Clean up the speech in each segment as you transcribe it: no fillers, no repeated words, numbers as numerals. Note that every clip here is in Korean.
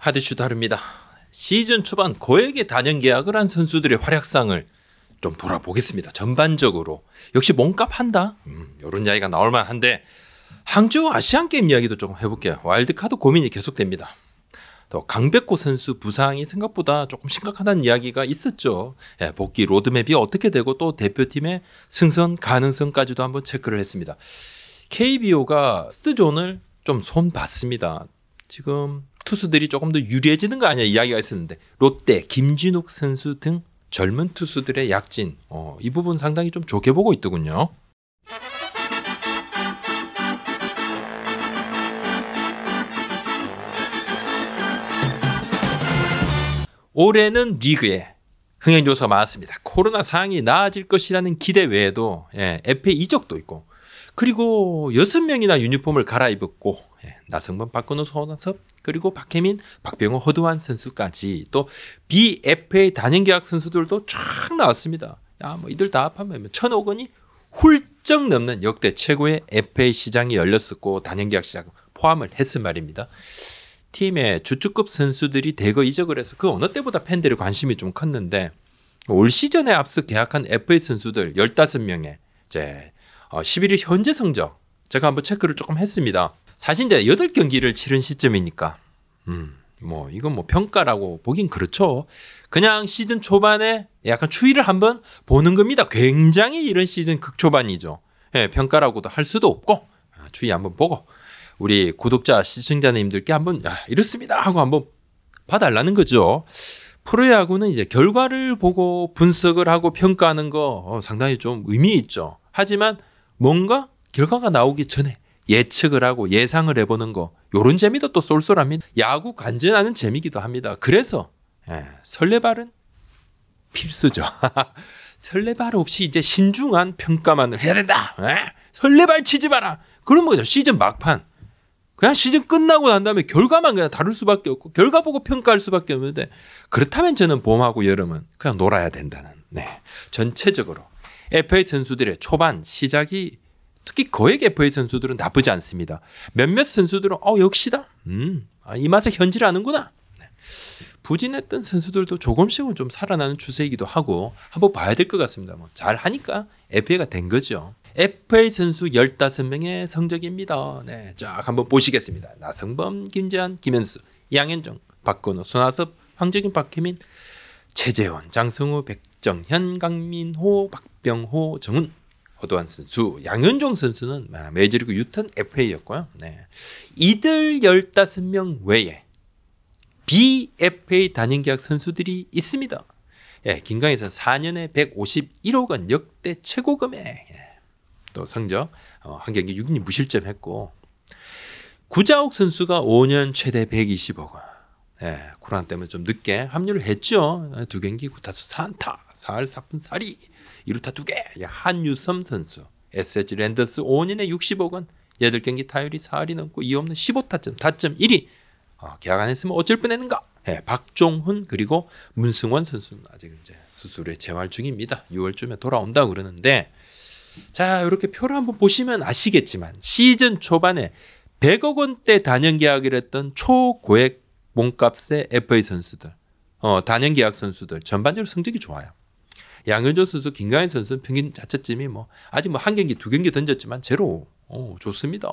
하디슈 다릅니다. 시즌 초반 고액의 단연 계약을 한 선수들의 활약상을 좀 돌아보겠습니다. 전반적으로 역시 몸값 한다. 이런 이야기가 나올 만한데 항저우 아시안게임 이야기도 조금 해볼게요. 와일드카드 고민이 계속됩니다. 또 강백호 선수 부상이 생각보다 조금 심각하다는 이야기가 있었죠. 복귀 로드맵이 어떻게 되고 또 대표팀의 승선 가능성까지도 한번 체크를 했습니다. KBO가 스트존을 좀 손봤습니다. 지금 투수들이 조금 더 유리해지는 거 아니야 이야기가 있었는데 롯데 김진욱 선수 등 젊은 투수들의 약진 이 부분 상당히 좀 좋게 보고 있더군요. 올해는 리그에 흥행 요소가 많았습니다. 코로나 상황이 나아질 것이라는 기대 외에도 FA 이적도 있고 그리고 6명이나 유니폼을 갈아입었고 나성범, 박건우, 손아섭 그리고 박혜민, 박병호, 허두환 선수까지 또 BFA 단연계약 선수들도 쫙 나왔습니다. 뭐 이들 다 합하면 1,000억 원이 훌쩍 넘는 역대 최고의 FA 시장이 열렸었고 단연계약 시장 포함을 했을 말입니다. 팀의 주축급 선수들이 대거 이적을 해서 그 어느 때보다 팬들의 관심이 좀 컸는데 올 시즌에 앞서 계약한 FA 선수들 15명의 이제 11일 현재 성적 제가 한번 체크를 조금 했습니다. 사실 이제 8경기를 치른 시점이니까 이건 뭐 평가라고 보긴 그렇죠. 그냥 시즌 초반에 약간 추이를 한번 보는 겁니다. 굉장히 이런 시즌 극초반이죠. 평가라고도 할 수도 없고 추이 한번 보고 우리 구독자 시청자님들께 한번 이렇습니다 하고 한번 봐달라는 거죠. 프로야구는 이제 결과를 보고 분석을 하고 평가하는 거 상당히 좀 의미 있죠. 하지만 뭔가 결과가 나오기 전에 예측을 하고 예상을 해보는 거 이런 재미도 또 쏠쏠합니다. 야구 관전하는 재미기도 합니다. 그래서 설레발은 필수죠. 설레발 없이 이제 신중한 평가만을 해야 된다. 설레발 치지 마라. 그런 거죠. 시즌 막판. 그냥 시즌 끝나고 난 다음에 결과만 그냥 다룰 수밖에 없고 결과 보고 평가할 수밖에 없는데 그렇다면 저는 봄하고 여름은 그냥 놀아야 된다는 전체적으로 FA 선수들의 초반 시작이 특히 거액 FA 선수들은 나쁘지 않습니다. 몇몇 선수들은 역시다. 이 맛에 현질하는구나. 부진했던 선수들도 조금씩은 좀 살아나는 추세이기도 하고 한번 봐야 될 것 같습니다. 잘 하니까 FA가 된 거죠. FA 선수 15명의 성적입니다. 쫙 한번 보시겠습니다. 나성범, 김재환, 김현수, 양현종, 박건우, 손아섭, 황재균, 박혜민, 최재원, 장승우, 백정현, 강민호, 박병호, 정훈, 허두환 선수, 양현종 선수는 메이저리그 유턴 FA였고요. 이들 15명 외에 BFA 단연계약 선수들이 있습니다. 김강희 선수 4년에 151억 원 역대 최고 금액. 또 성적 한 경기 6이닝 무실점했고 구자욱 선수가 5년 최대 120억 원. 코로나 때문에 좀 늦게 합류를 했죠. 2경기 9타수 4안타 4할 4푼 4리 2루타 2개. 한유섬 선수 SH 랜더스 5년에 60억 원 8경기 타율이 4할이 넘고 2홈런 15타점 타점 1위. 계약 안 했으면 어쩔 뻔했는가. 박종훈 그리고 문승원 선수는 아직 이제 수술에 재활 중입니다. 6월쯤에 돌아온다고 그러는데 자 이렇게 표를 한번 보시면 아시겠지만 시즌 초반에 100억 원대 단연계약을 했던 초고액 몸값의 FA 선수들 단연계약 선수들 전반적으로 성적이 좋아요. 양현종 선수, 김강현 선수는 평균 자책점이 아직 한 경기 2경기 던졌지만 제로 좋습니다.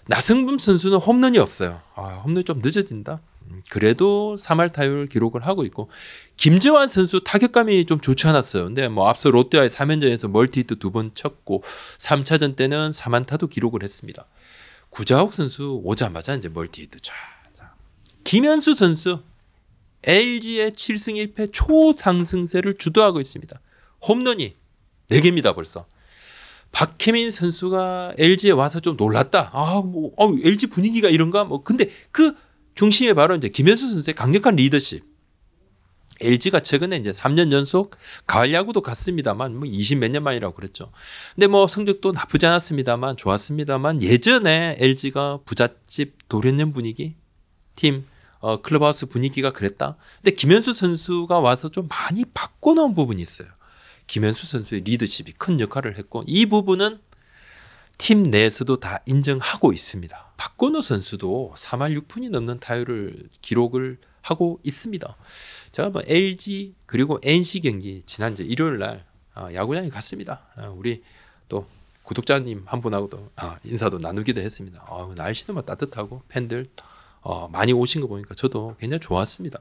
나성범 선수는 홈런이 없어요. 홈런이 좀 늦어진다. 그래도 3할 타율 기록을 하고 있고 김재환 선수 타격감이 좀 좋지 않았어요. 근데 앞서 롯데와의 3연전에서 멀티히트 2번 쳤고 3차전 때는 3안타도 기록을 했습니다. 구자욱 선수 오자마자 이제 멀티히트. 자. 김현수 선수 LG의 7승 1패 초상승세를 주도하고 있습니다. 홈런이 4개입니다 벌써. 박혜민 선수가 LG에 와서 좀 놀랐다. LG 분위기가 이런가? 근데 그 중심에 바로 이제 김현수 선수의 강력한 리더십. LG가 최근에 이제 3년 연속 가을 야구도 갔습니다만 20 몇 년 만이라고 그랬죠. 근데 성적도 나쁘지 않았습니다만 좋았습니다만 예전에 LG가 부잣집 도련년 분위기 팀 클럽하우스 분위기가 그랬다. 근데 김현수 선수가 와서 좀 많이 바꿔놓은 부분이 있어요. 김현수 선수의 리더십이 큰 역할을 했고 이 부분은 팀 내에서도 다 인정하고 있습니다. 박건우 선수도 3할 6푼이 넘는 타율을 기록을 하고 있습니다. 제가 뭐 LG 그리고 NC 경기 지난 일요일 날 야구장에 갔습니다. 우리 또 구독자님 한 분하고도 인사도 나누기도 했습니다. 날씨도 막 따뜻하고 팬들 많이 오신 거 보니까 저도 굉장히 좋았습니다.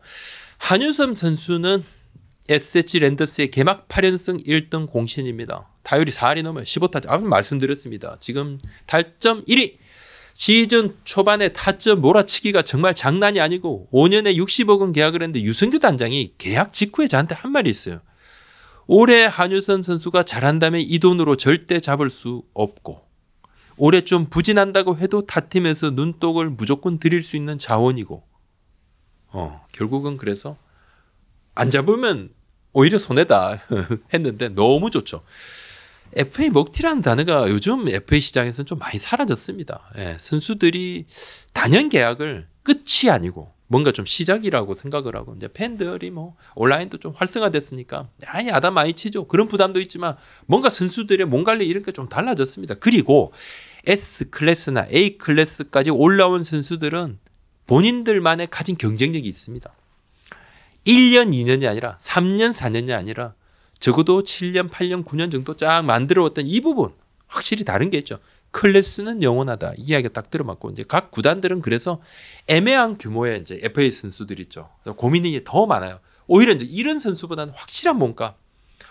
한유섬 선수는 SH 랜더스의 개막 8연승 1등 공신입니다. 타율이 4할이 넘어요. 15타점. 아까 말씀드렸습니다. 지금 타점 1위. 시즌 초반에 타점 몰아치기가 정말 장난이 아니고 5년에 60억 원 계약을 했는데 유승규 단장이 계약 직후에 저한테 한 말이 있어요. 올해 한유섬 선수가 잘한다면 이 돈으로 절대 잡을 수 없고 올해 좀 부진한다고 해도 타팀에서 눈독을 무조건 드릴 수 있는 자원이고 결국은 그래서 안 잡으면 오히려 손해다 했는데 너무 좋죠. FA 먹튀라는 단어가 요즘 FA 시장에서는 좀 많이 사라졌습니다. 선수들이 단연 계약을 끝이 아니고 뭔가 좀 시작이라고 생각을 하고 이제 팬들이 뭐 온라인도 좀 활성화됐으니까 야단 많이 치죠. 그런 부담도 있지만 뭔가 선수들의 몸 관리 이런 게 좀 달라졌습니다. 그리고 S 클래스나 A 클래스까지 올라온 선수들은 본인들만의 가진 경쟁력이 있습니다. 1년, 2년이 아니라 3년, 4년이 아니라 적어도 7년, 8년, 9년 정도 쫙 만들어왔던 이 부분 확실히 다른 게 있죠. 클래스는 영원하다. 이 이야기가 딱 들어맞고 이제 각 구단들은 그래서 애매한 규모의 이제 FA 선수들 있죠. 고민이 더 많아요. 오히려 이제 이런 선수보다는 확실한 몸값,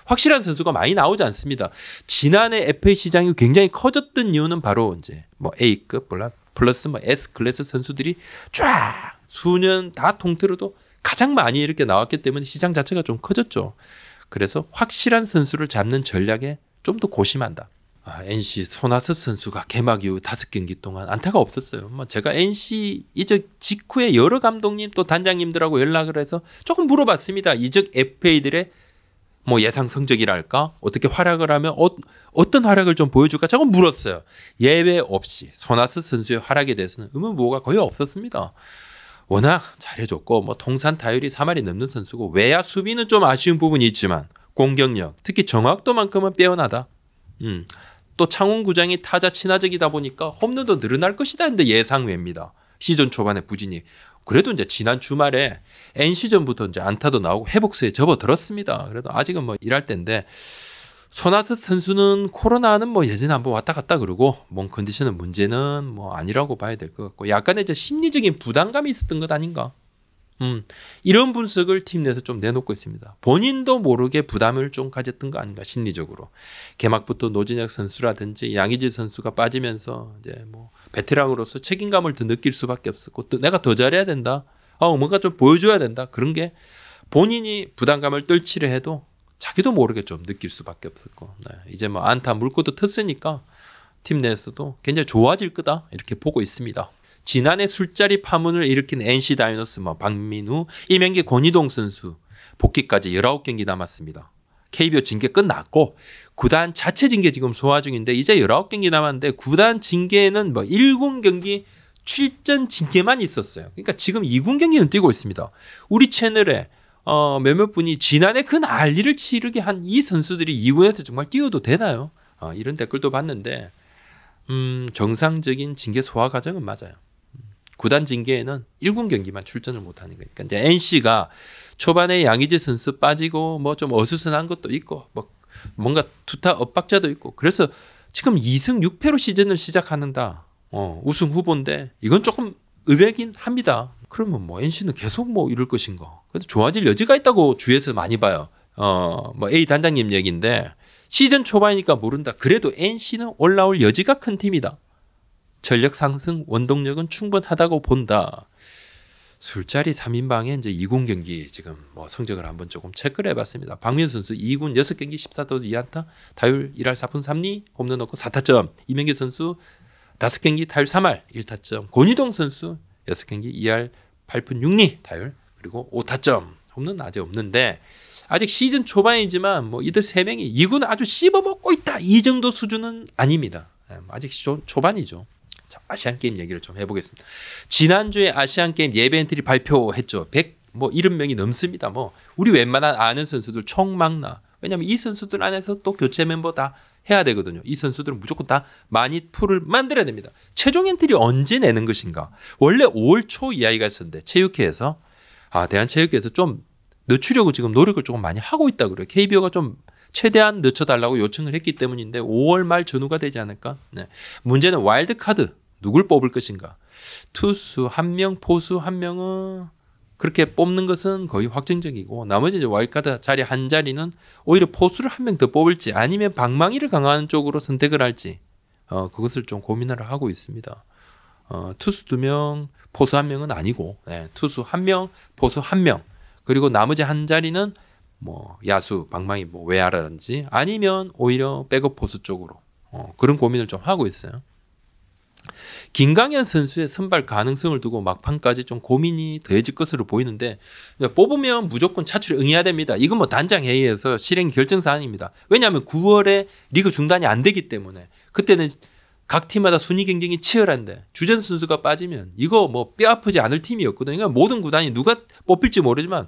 확실한 선수가 많이 나오지 않습니다. 지난해 FA 시장이 굉장히 커졌던 이유는 바로 이제 뭐 A급 플러스 뭐 S 클래스 선수들이 쫙 수년 다 통틀어도 가장 많이 이렇게 나왔기 때문에 시장 자체가 좀 커졌죠. 그래서 확실한 선수를 잡는 전략에 좀 더 고심한다. NC 손아섭 선수가 개막 이후 5경기 동안 안타가 없었어요. 제가 NC 이적 직후에 여러 감독님 또 단장님들하고 연락을 해서 조금 물어봤습니다. 이적 FA들의 뭐 예상 성적이랄까 어떻게 활약을 하면 어떤 활약을 좀 보여줄까 조금 물었어요. 예외 없이 손아섭 선수의 활약에 대해서는 의문부호가 거의 없었습니다. 워낙 잘해줬고 뭐 통산 타율이 3할이 넘는 선수고 외야 수비는 좀 아쉬운 부분이 있지만 공격력 특히 정확도만큼은 빼어나다. 또 창원구장이 타자 친화적이다 보니까 홈런도 늘어날 것이다 했는데 예상외입니다. 시즌 초반에 부진이. 그래도 이제 지난 주말에 NC전부터 이제 안타도 나오고 회복세에 접어들었습니다. 그래도 아직은 뭐 일할 때인데 손아섭 선수는 코로나는 뭐 예전에 한번 왔다 갔다 그러고 몸 컨디션은 문제는 뭐 아니라고 봐야 될 것 같고 약간의 이제 심리적인 부담감이 있었던 것 아닌가. 이런 분석을 팀 내에서 좀 내놓고 있습니다. 본인도 모르게 부담을 좀 가졌던 거 아닌가 심리적으로. 개막부터 노진혁 선수라든지 양의지 선수가 빠지면서 이제 뭐 베테랑으로서 책임감을 더 느낄 수밖에 없었고 내가 더 잘해야 된다. 뭔가 좀 보여줘야 된다. 그런 게 본인이 부담감을 떨치려 해도 자기도 모르게 좀 느낄 수밖에 없었고 이제 뭐 안타 물고도 텄으니까 팀 내에서도 굉장히 좋아질 거다 이렇게 보고 있습니다. 지난해 술자리 파문을 일으킨 NC 다이노스 박민우, 이명기, 권희동 선수 복귀까지 19경기 남았습니다. KBO 징계 끝났고 구단 자체 징계 지금 소화 중인데 이제 19경기 남았는데 구단 징계는 1군 경기 출전 징계만 있었어요. 그러니까 지금 2군 경기는 뛰고 있습니다. 우리 채널에 몇몇 분이 지난해 그 난리를 치르게 한 이 선수들이 2군에서 정말 뛰어도 되나요? 이런 댓글도 봤는데 정상적인 징계 소화 과정은 맞아요. 구단 징계에는 1군 경기만 출전을 못하는 거니까 이제 NC가 초반에 양의지 선수 빠지고 뭐 좀 어수선한 것도 있고 뭐 뭔가 투타 엇박자도 있고 그래서 지금 2승 6패로 시즌을 시작하는다. 우승 후보인데 이건 조금 의외긴 합니다. 그러면 뭐 NC는 계속 뭐 이럴 것인가? 그래도 좋아질 여지가 있다고 주위에서 많이 봐요. 뭐 A 단장님 얘기인데 시즌 초반이니까 모른다. 그래도 NC는 올라올 여지가 큰 팀이다. 전력 상승 원동력은 충분하다고 본다. 술자리 3인방에 이제 2군 경기 지금 뭐 성적을 한번 조금 체크를 해봤습니다. 박민우 선수 2군 6경기 14도 2안타, 타율 1할 4푼 3리, 홈런 넣고 4타점. 이명기 선수 5경기 타율 3할 1타점. 권희동 선수 6경기 2할 8푼 6리 타율 그리고 5타점. 홈런 아직 없는데 아직 시즌 초반이지만 뭐 이들 3명이 2군 아주 씹어먹고 있다. 이 정도 수준은 아닙니다. 아직 초반이죠. 자, 아시안게임 얘기를 좀 해보겠습니다. 지난주에 아시안게임 예배 엔트리 발표했죠. 170명이 넘습니다. 뭐 우리 웬만한 아는 선수들 총망나. 왜냐하면 이 선수들 안에서 또 교체 멤버 다 해야 되거든요. 이 선수들은 무조건 다 많이 풀을 만들어야 됩니다. 최종 엔트리 언제 내는 것인가? 원래 5월 초 이야기가 있었는데 체육회에서 대한체육회에서 좀 늦추려고 지금 노력을 조금 많이 하고 있다 그래요. KBO가 좀 최대한 늦춰달라고 요청을 했기 때문인데 5월 말 전후가 되지 않을까? 네. 문제는 와일드카드 누굴 뽑을 것인가? 투수 한 명, 포수 한 명은 그렇게 뽑는 것은 거의 확정적이고 나머지 이제 와일드카드 자리 한 자리는 오히려 포수를 한 명 더 뽑을지 아니면 방망이를 강화하는 쪽으로 선택을 할지 그것을 좀 고민을 하고 있습니다. 투수 2명, 포수 1명은 아니고 투수 1명, 포수 1명 그리고 나머지 한 자리는 뭐 야수, 방망이, 뭐 외야라든지 아니면 오히려 백업 포수 쪽으로 그런 고민을 좀 하고 있어요. 김강현 선수의 선발 가능성을 두고 막판까지 좀 고민이 더해질 것으로 보이는데 뽑으면 무조건 차출에 응해야 됩니다. 이건 뭐 단장 회의에서 실행 결정 사항입니다. 왜냐하면 9월에 리그 중단이 안 되기 때문에 그때는 각 팀마다 순위 경쟁이 치열한데 주전 선수가 빠지면 이거 뭐 뼈 아프지 않을 팀이었거든요. 그러니까 모든 구단이 누가 뽑힐지 모르지만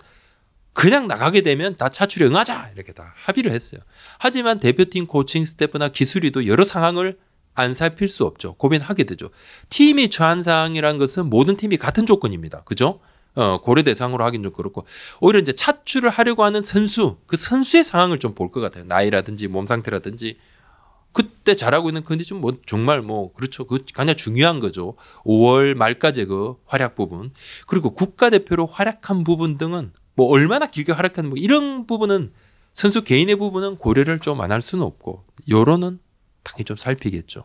그냥 나가게 되면 다 차출에 응하자 이렇게 다 합의를 했어요. 하지만 대표팀 코칭 스태프나 기술위도 여러 상황을 안 살필 수 없죠. 고민하게 되죠. 팀이 처한 상황이라는 것은 모든 팀이 같은 조건입니다. 그죠? 고려 대상으로 하긴 좀 그렇고 오히려 이제 차출을 하려고 하는 선수 그 선수의 상황을 좀 볼 것 같아요. 나이라든지 몸 상태라든지 그때 잘하고 있는 컨디션 뭐 정말 뭐 그렇죠. 그 가장 중요한 거죠. 5월 말까지 그 활약 부분 그리고 국가대표로 활약한 부분 등은 뭐 얼마나 길게 활약하는 뭐 이런 부분은 선수 개인의 부분은 고려를 좀 안 할 수는 없고 여론은 당연히 좀 살피겠죠.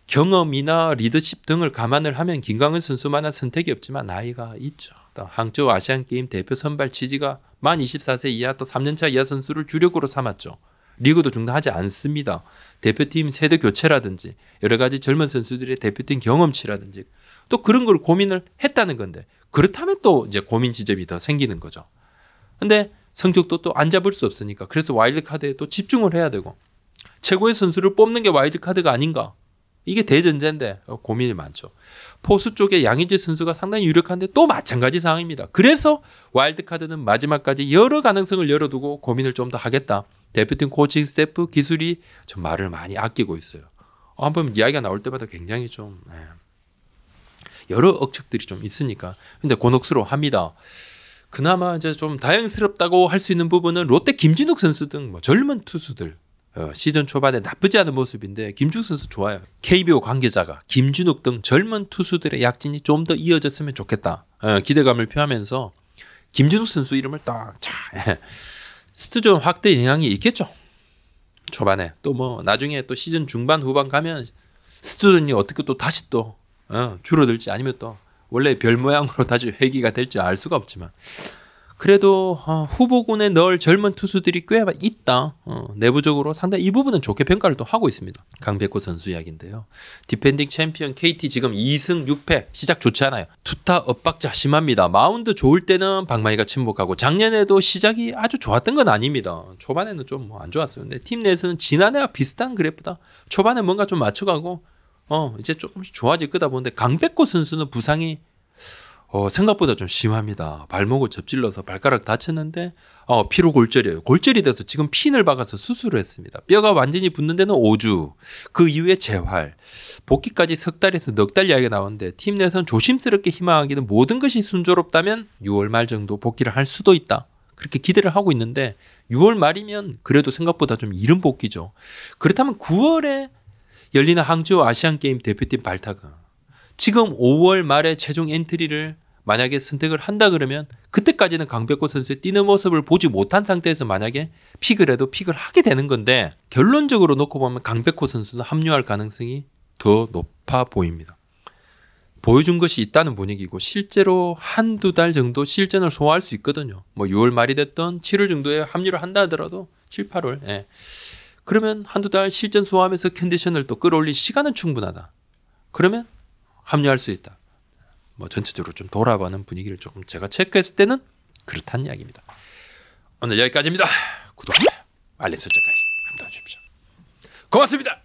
경험이나 리더십 등을 감안을 하면 김강현 선수만한 선택이 없지만 나이가 있죠. 항저우 아시안게임 대표 선발 취지가 만 24세 이하 또 3년차 이하 선수를 주력으로 삼았죠. 리그도 중단하지 않습니다. 대표팀 세대 교체라든지 여러 가지 젊은 선수들의 대표팀 경험치라든지 또 그런 걸 고민을 했다는 건데 그렇다면 또 이제 고민 지점이 더 생기는 거죠. 근데 성적도 또 안 잡을 수 없으니까 그래서 와일드카드에 또 집중을 해야 되고 최고의 선수를 뽑는 게 와일드카드가 아닌가. 이게 대전제인데 고민이 많죠. 포수 쪽에 양의지 선수가 상당히 유력한데 또 마찬가지 상황입니다. 그래서 와일드카드는 마지막까지 여러 가능성을 열어두고 고민을 좀 더 하겠다. 대표팀 코칭 스태프 기술이 좀 말을 많이 아끼고 있어요. 한번 이야기가 나올 때마다 굉장히 좀 여러 억측들이 좀 있으니까 근데 곤혹스러워합니다. 그나마 이제 좀 다행스럽다고 할 수 있는 부분은 롯데 김진욱 선수 등 뭐 젊은 투수들 시즌 초반에 나쁘지 않은 모습인데 김준욱 선수 좋아요. KBO 관계자가 김준욱 등 젊은 투수들의 약진이 좀 더 이어졌으면 좋겠다. 기대감을 표하면서 김준욱 선수 이름을 딱 스투전 확대 영향이 있겠죠. 초반에 또 뭐 나중에 또 시즌 중반 후반 가면 스투전이 어떻게 또 다시 또 줄어들지 아니면 또 원래 별 모양으로 다시 회귀가 될지 알 수가 없지만 그래도 후보군에 넣을 젊은 투수들이 꽤 있다. 내부적으로 상당히 이 부분은 좋게 평가를 또 하고 있습니다. 강백호 선수 이야기인데요. 디펜딩 챔피언 KT 지금 2승 6패 시작 좋지 않아요. 투타 엇박자 심합니다. 마운드 좋을 때는 방망이가 침묵하고 작년에도 시작이 아주 좋았던 건 아닙니다. 초반에는 좀 안 좋았어요. 근데 팀 내에서는 지난해와 비슷한 그래프다. 초반에 뭔가 좀 맞춰가고 이제 조금씩 좋아질 거다 보는데 강백호 선수는 부상이 생각보다 좀 심합니다. 발목을 접질러서 발가락 다쳤는데 피로 골절이에요. 골절이 돼서 지금 핀을 박아서 수술을 했습니다. 뼈가 완전히 붙는 데는 5주. 그 이후에 재활. 복귀까지 석 달에서 넉 달 이야기가 나오는데 팀 내에서는 조심스럽게 희망하기는 모든 것이 순조롭다면 6월 말 정도 복귀를 할 수도 있다. 그렇게 기대를 하고 있는데 6월 말이면 그래도 생각보다 좀 이른 복귀죠. 그렇다면 9월에 열리는 항저우 아시안게임 대표팀 발탁은 지금 5월 말에 최종 엔트리를 만약에 선택을 한다 그러면 그때까지는 강백호 선수의 뛰는 모습을 보지 못한 상태에서 만약에 픽을 해도 픽을 하게 되는 건데 결론적으로 놓고 보면 강백호 선수는 합류할 가능성이 더 높아 보입니다. 보여준 것이 있다는 분위기고 실제로 한두 달 정도 실전을 소화할 수 있거든요. 뭐 6월 말이 됐던 7월 정도에 합류를 한다 하더라도 7, 8월 그러면 한두 달 실전 소화하면서 컨디션을 또 끌어올릴 시간은 충분하다. 그러면 합류할 수 있다. 뭐 전체적으로 좀 돌아보는 분위기를 조금 제가 체크했을 때는 그렇다는 이야기입니다. 오늘 여기까지입니다. 구독, 알림 설정까지 한번 더 주십시오. 고맙습니다.